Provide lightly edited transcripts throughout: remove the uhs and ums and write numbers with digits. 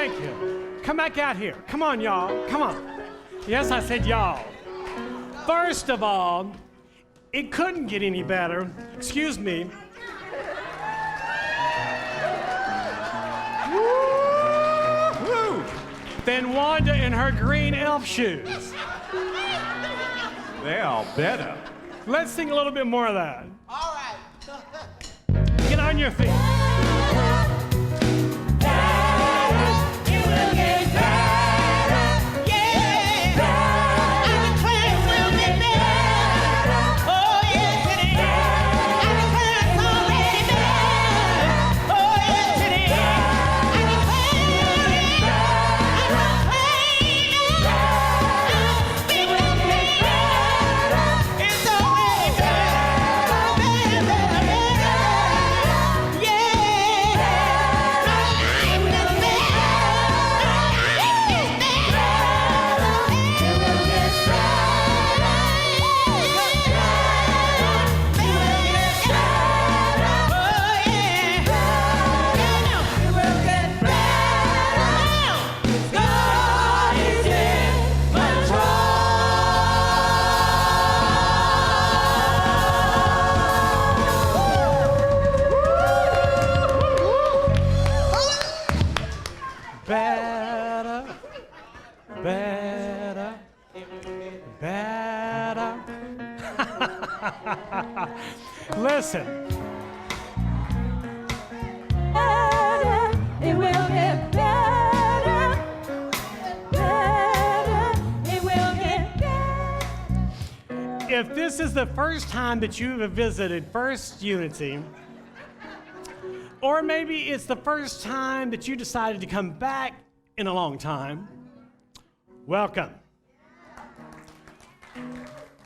Thank you. Come back out here. Come on, y'all. Come on. Yes, I said y'all. First of all, it couldn't get any better. Excuse me. Woo-hoo. Than Wanda in her green elf shoes. They are better. Let's sing a little bit more of that. All right. Get on your feet. Better. Listen. Better, it will get better. Better, it will get better. If this is the first time that you have visited First Unity, or maybe it's the first time that you decided to come back in a long time, welcome.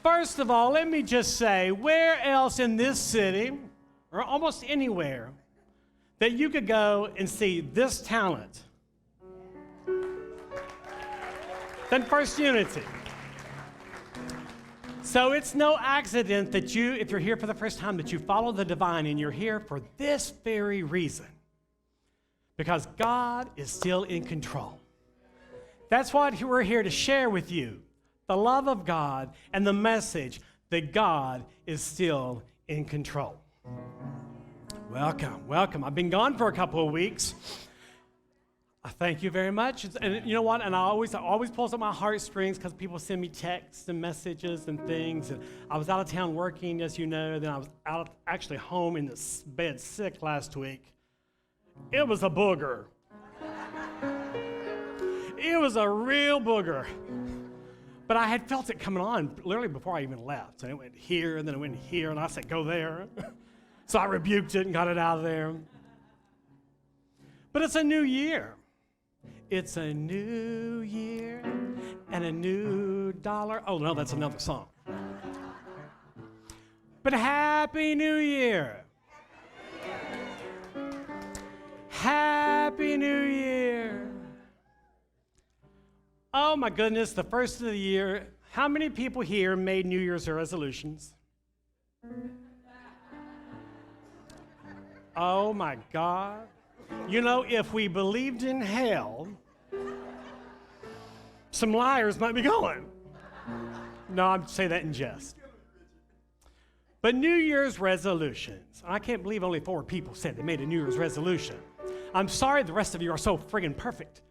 First of all, let me just say, where else in this city, or almost anywhere, that you could go and see this talent than First Unity? So it's no accident that you, if you're here for the first time, that you follow the divine, and you're here for this very reason. Because God is still in control. That's what we're here to share with you. The love of God and the message that God is still in control. Welcome, welcome. I've been gone for a couple of weeks. I thank you very much. And you know what? And I always pulls up my heartstrings because people send me texts and messages and things. And I was out of town working, as you know. Then I was actually home in the bed sick last week. It was a booger. It was a real booger. But I had felt it coming on literally before I even left. So it went here, and then it went here, and I said, go there. So I rebuked it and got it out of there. But it's a new year. It's a new year and a new dollar. Oh, no, that's another song. But Happy New Year. Happy New Year. Oh my goodness, the first of the year. How many people here made New Year's resolutions? Oh my God. You know, if we believed in hell, some liars might be going. No, I'm saying that in jest. But New Year's resolutions. I can't believe only 4 people said they made a New Year's resolution. I'm sorry the rest of you are so friggin' perfect.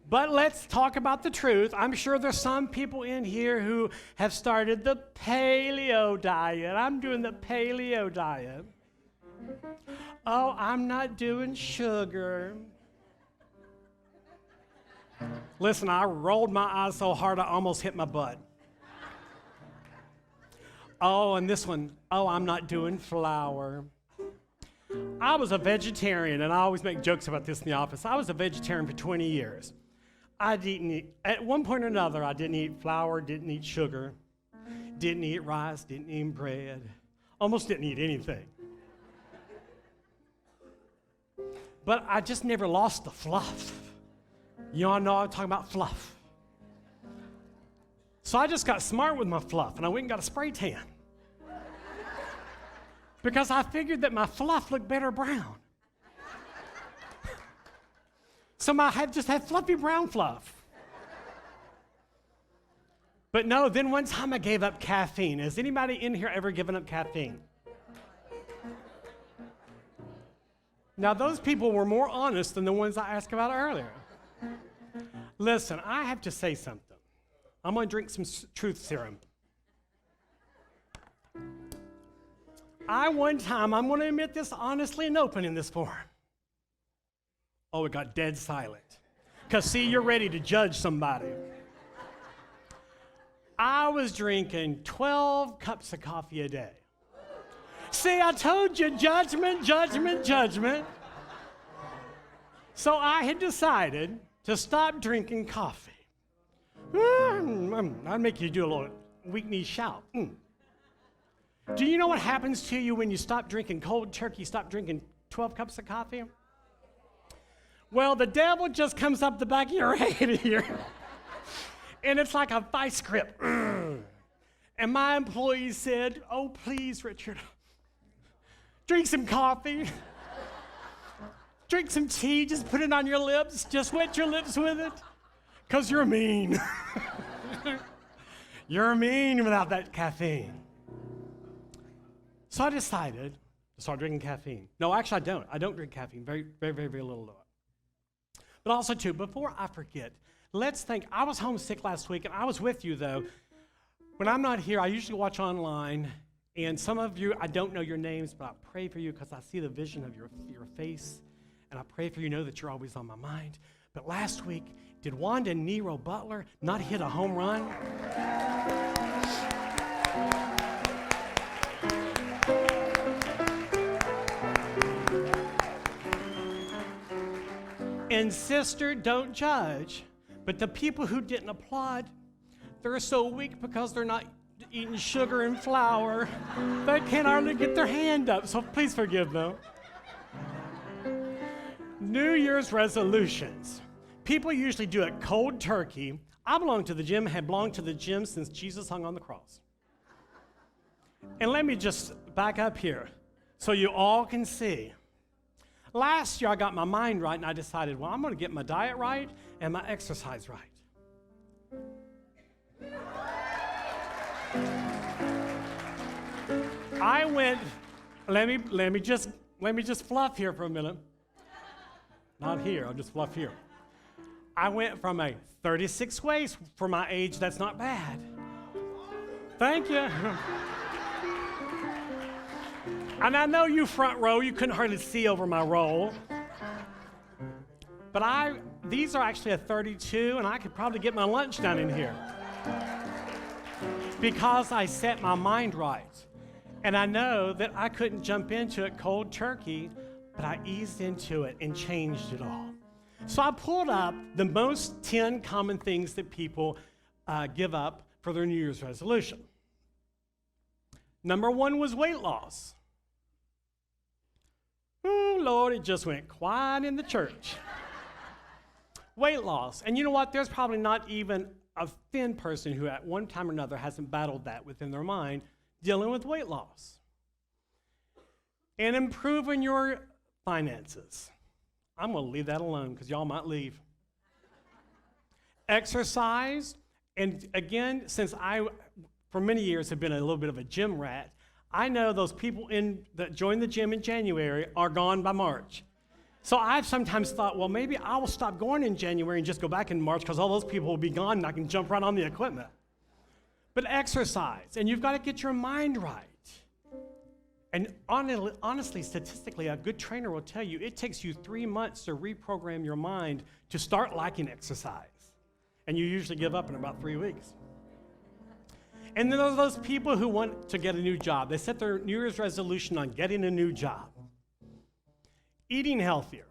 But let's talk about the truth. I'm sure there's some people in here who have started the paleo diet. I'm doing the paleo diet. Oh, I'm not doing sugar. Listen, I rolled my eyes so hard I almost hit my butt. Oh, and this one, oh, I'm not doing flour. I was a vegetarian, and I always make jokes about this in the office. I was a vegetarian for 20 years. I didn't eat, at one point or another, I didn't eat flour, didn't eat sugar, didn't eat rice, didn't eat bread, almost didn't eat anything. But I just never lost the fluff. You all know I'm talking about fluff. So I just got smart with my fluff, and I went and got a spray tan. because I figured that my fluff looked better brown. So my head just had fluffy brown fluff. But no, then one time I gave up caffeine. Has anybody in here ever given up caffeine? Now, those people were more honest than the ones I asked about earlier. Listen, I have to say something. I'm going to drink some truth serum. One time, I'm going to admit this honestly and open in this forum. Oh, it got dead silent. Because, see, you're ready to judge somebody. I was drinking 12 cups of coffee a day. See, I told you, judgment, judgment, judgment. So I had decided to stop drinking coffee. I'd make you do a little weak knee shout. Do you know what happens to you when you stop drinking cold turkey, stop drinking 12 cups of coffee? Well, the devil just comes up the back of your head here. And it's like a vice grip. And my employees said, oh, please, Richard, drink some coffee. Drink some tea, just put it on your lips. Just wet your lips with it. Because you're mean. You're mean without that caffeine. So I decided to start drinking caffeine. No, actually, I don't. I don't drink caffeine. Very, very, very, very little of it. But also, too, before I forget, let's think. I was homesick last week, and I was with you, though. When I'm not here, I usually watch online. And some of you, I don't know your names, but I pray for you because I see the vision of your face. And I pray for you, know that you're always on my mind. But last week, did Wanda and Nero Butler not hit a home run? And sister, don't judge. But the people who didn't applaud, they're so weak because they're not eating sugar and flour. They can't hardly get their hand up, so please forgive them. New Year's resolutions. People usually do it cold turkey. I belong to the gym, have belonged to the gym since Jesus hung on the cross. And let me just back up here so you all can see. Last year, I got my mind right, and I decided, well, I'm going to get my diet right and my exercise right. I went, let me just fluff here for a minute. Not here, I'll just fluff here. I went from a 36 waist for my age, that's not bad. Thank you. And I know you front row, you couldn't hardly see over my roll. But these are actually a 32, and I could probably get my lunch done in here. Because I set my mind right. And I know that I couldn't jump into it cold turkey, but I eased into it and changed it all. So I pulled up the most 10 common things that people give up for their New Year's resolution. Number 1 was weight loss. Oh, Lord, it just went quiet in the church. Weight loss. And you know what? There's probably not even a thin person who at one time or another hasn't battled that within their mind, dealing with weight loss. And improving your finances. I'm going to leave that alone because y'all might leave. Exercise. And again, since I, for many years, have been a little bit of a gym rat, I know those people that joined the gym in January are gone by March. So I've sometimes thought, well, maybe I will stop going in January and just go back in March because all those people will be gone and I can jump right on the equipment. But exercise, and you've got to get your mind right. And honestly, statistically, a good trainer will tell you it takes you 3 months to reprogram your mind to start liking exercise. And you usually give up in about 3 weeks. And then there's those people who want to get a new job. They set their New Year's resolution on getting a new job. Eating healthier.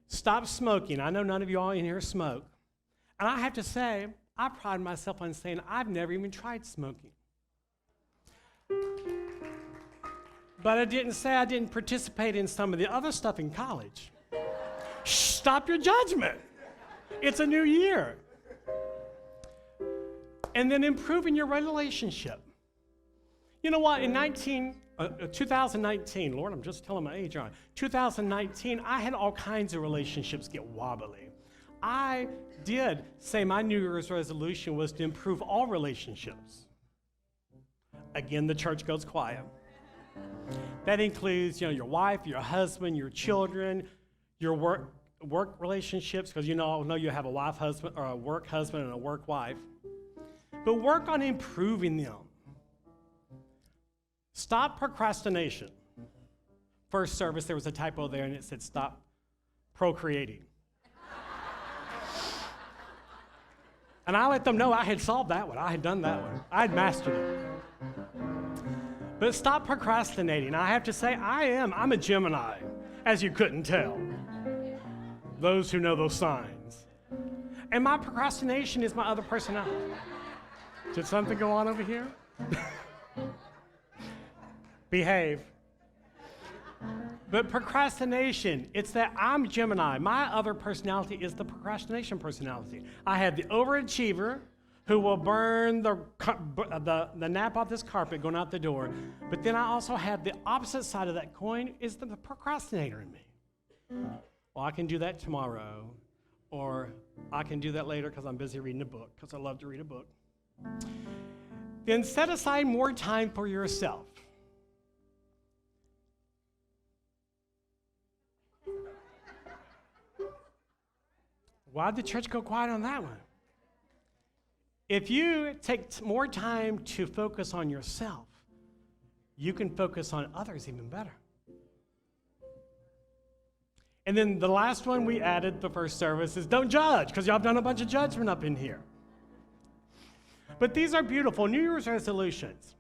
Stop smoking. I know none of you all in here smoke. And I have to say, I pride myself on saying I've never even tried smoking. But I didn't say I didn't participate in some of the other stuff in college. Shh, stop your judgment. It's a new year. And then improving your relationship. You know what? In 2019, Lord, I'm just telling my age, aren't I? 2019, I had all kinds of relationships get wobbly. I did say my New Year's resolution was to improve all relationships. Again, the church goes quiet. That includes, your wife, your husband, your children, your work relationships, because I know you have a wife husband or a work husband and a work wife. But work on improving them. Stop procrastination. First service, there was a typo there, and it said stop procreating. And I let them know I had solved that one. I had done that one. I had mastered it. But stop procrastinating. I have to say, I'm a Gemini, as you couldn't tell. Those who know those signs. And my procrastination is my other personality. Did something go on over here? Behave. But procrastination, it's that I'm Gemini. My other personality is the procrastination personality. I have the overachiever who will burn the nap off this carpet going out the door. But then I also have the opposite side of that coin is the procrastinator in me. Well, I can do that tomorrow, or I can do that later because I'm busy reading a book, because I love to read a book. Then set aside more time for yourself. Why did the church go quiet on that one? If you take more time to focus on yourself, you can focus on others even better. And then the last one we added the first service is don't judge, because y'all have done a bunch of judgment up in here. But these are beautiful New Year's resolutions.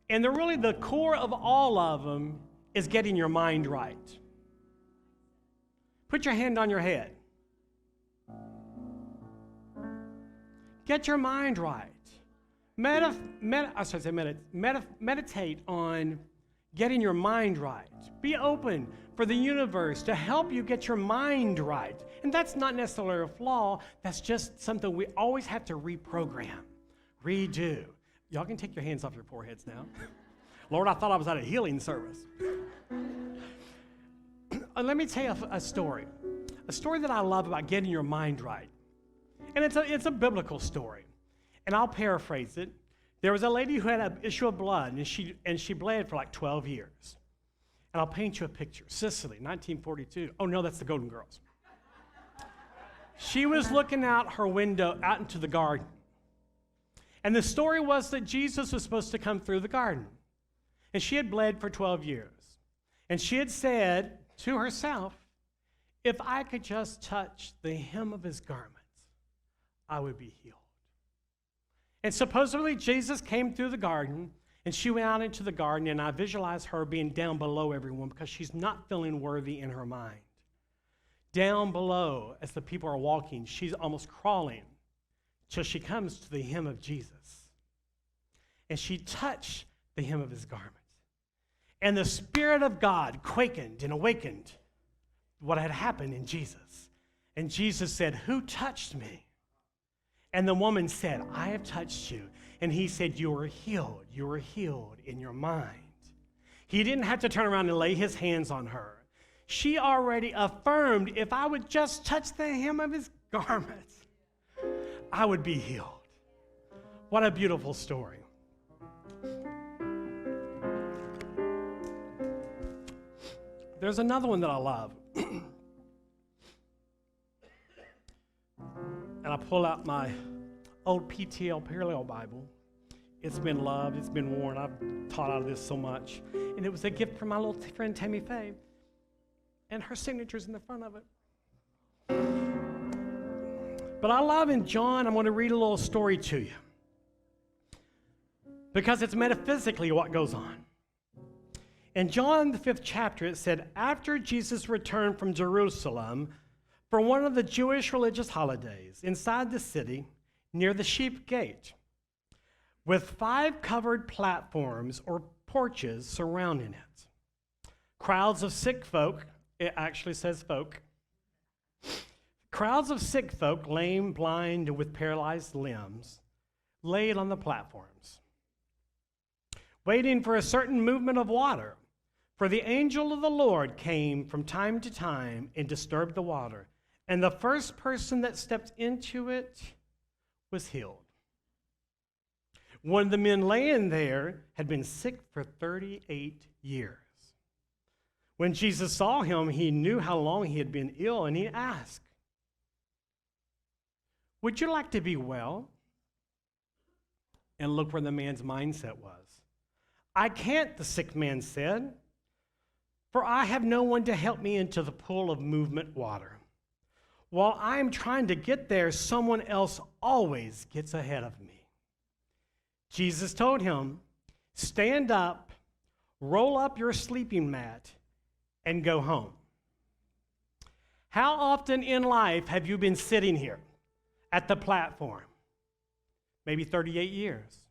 And they're really the core of all of them is getting your mind right. Put your hand on your head. Get your mind right. Meditate on getting your mind right. Be open for the universe to help you get your mind right. And that's not necessarily a flaw. That's just something we always have to reprogram, redo. Y'all can take your hands off your foreheads now. Lord, I thought I was at a healing service. Let me tell you a story that I love about getting your mind right. And it's a biblical story. And I'll paraphrase it. There was a lady who had an issue of blood, and she bled for like 12 years. And I'll paint you a picture. Sicily, 1942. Oh, no, that's the Golden Girls. She was looking out her window out into the garden. And the story was that Jesus was supposed to come through the garden. And she had bled for 12 years. And she had said to herself, if I could just touch the hem of his garment, I would be healed. And supposedly Jesus came through the garden, and she went out into the garden, and I visualize her being down below everyone because she's not feeling worthy in her mind. Down below, as the people are walking, she's almost crawling till she comes to the hem of Jesus. And she touched the hem of his garment. And the Spirit of God quakened and awakened what had happened in Jesus. And Jesus said, who touched me? And the woman said, I have touched you. And he said, you are healed. You are healed in your mind. He didn't have to turn around and lay his hands on her. She already affirmed, if I would just touch the hem of his garment, I would be healed. What a beautiful story. There's another one that I love. And I pull out my old PTL Parallel Bible. It's been loved. It's been worn. I've taught out of this so much. And it was a gift from my little friend Tammy Faye. And her signature's in the front of it. But I love in John, I'm going to read a little story to you. Because it's metaphysically what goes on. In John, the 5th chapter, it said, after Jesus returned from Jerusalem for one of the Jewish religious holidays inside the city near the sheep gate, with 5 covered platforms or porches surrounding it. Crowds of sick folk, it actually says folk, crowds of sick folk, lame, blind, and with paralyzed limbs, laid on the platforms. waiting for a certain movement of water. For the angel of the Lord came from time to time and disturbed the water. And the first person that stepped into it was healed. One of the men laying there had been sick for 38 years. When Jesus saw him, he knew how long he had been ill, and he asked, "Would you like to be well?" And look where the man's mindset was. "I can't," the sick man said, "for I have no one to help me into the pool of movement water. While I'm trying to get there, someone else always gets ahead of me." Jesus told him, "Stand up, roll up your sleeping mat, and go home." How often in life have you been sitting here at the platform? Maybe 38 years.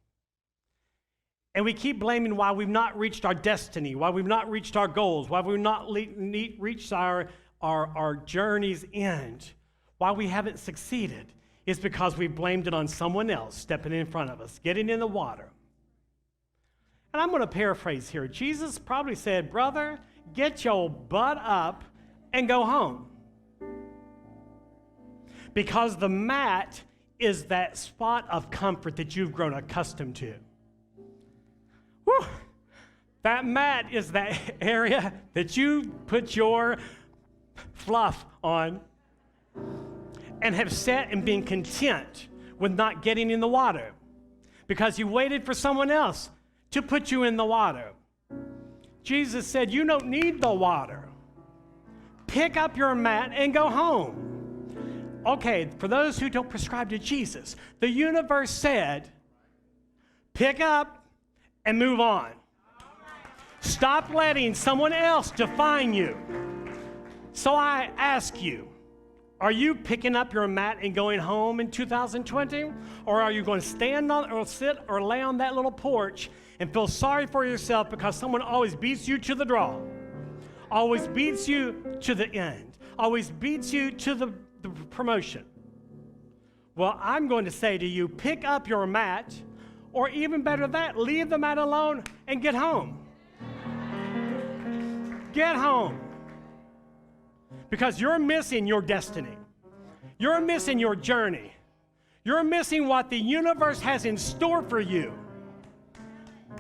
And we keep blaming why we've not reached our destiny, why we've not reached our goals, why we've not reached our journey's end, why we haven't succeeded. It's because we blamed it on someone else stepping in front of us, getting in the water. And I'm going to paraphrase here. Jesus probably said, "Brother, get your butt up and go home." Because the mat is that spot of comfort that you've grown accustomed to. Whew. That mat is that area that you put your fluff on and have sat and been content with not getting in the water because you waited for someone else to put you in the water. Jesus said, "You don't need the water. Pick up your mat and go home." Okay, for those who don't prescribe to Jesus, the universe said, pick up and move on. Stop letting someone else define you. So I ask you, are you picking up your mat and going home in 2020? Or are you going to stand on or sit or lay on that little porch and feel sorry for yourself because someone always beats you to the draw, always beats you to the end, always beats you to the promotion? Well, I'm going to say to you, pick up your mat, or even better than that, leave the mat alone and get home. Get home. Because you're missing your destiny. You're missing your journey. You're missing what the universe has in store for you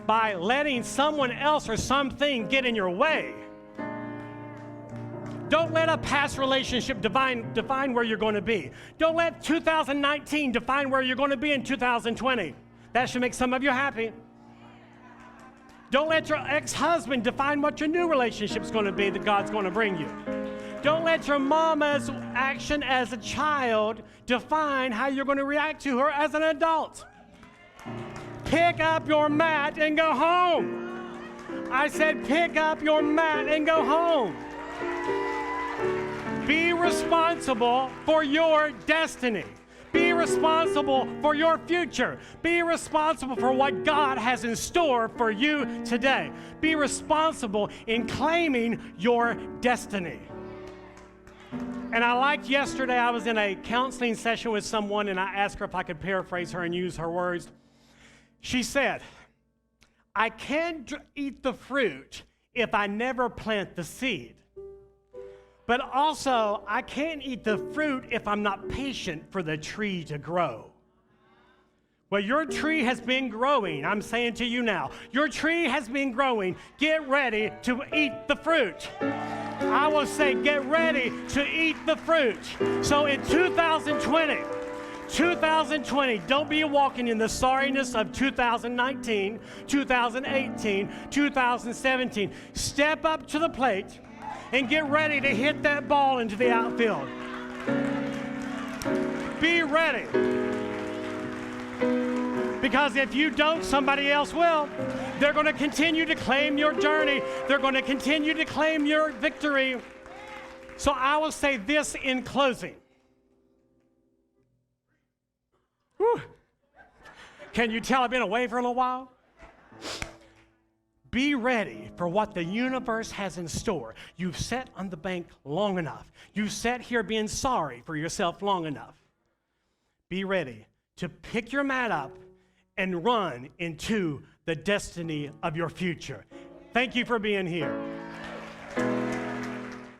by letting someone else or something get in your way. Don't let a past relationship define where you're going to be. Don't let 2019 define where you're going to be in 2020. That should make some of you happy. Don't let your ex-husband define what your new relationship's going to be that God's going to bring you. Don't let your mama's action as a child define how you're going to react to her as an adult. Pick up your mat and go home. I said pick up your mat and go home. Be responsible for your destiny. Be responsible for your future. Be responsible for what God has in store for you today. Be responsible in claiming your destiny. And I liked yesterday, I was in a counseling session with someone, and I asked her if I could paraphrase her and use her words. She said, "I can't eat the fruit if I never plant the seed. But also, I can't eat the fruit if I'm not patient for the tree to grow." Well, your tree has been growing. I'm saying to you now, your tree has been growing. Get ready to eat the fruit. I will say, get ready to eat the fruit. So in 2020, don't be walking in the sorriness of 2019, 2018, 2017. Step up to the plate and get ready to hit that ball into the outfield. Be ready. Because if you don't, somebody else will. They're going to continue to claim your journey. They're going to continue to claim your victory. So I will say this in closing. Whew. Can you tell I've been away for a little while? Be ready for what the universe has in store. You've sat on the bank long enough. You've sat here being sorry for yourself long enough. Be ready to pick your mat up and run into the destiny of your future. Thank you for being here.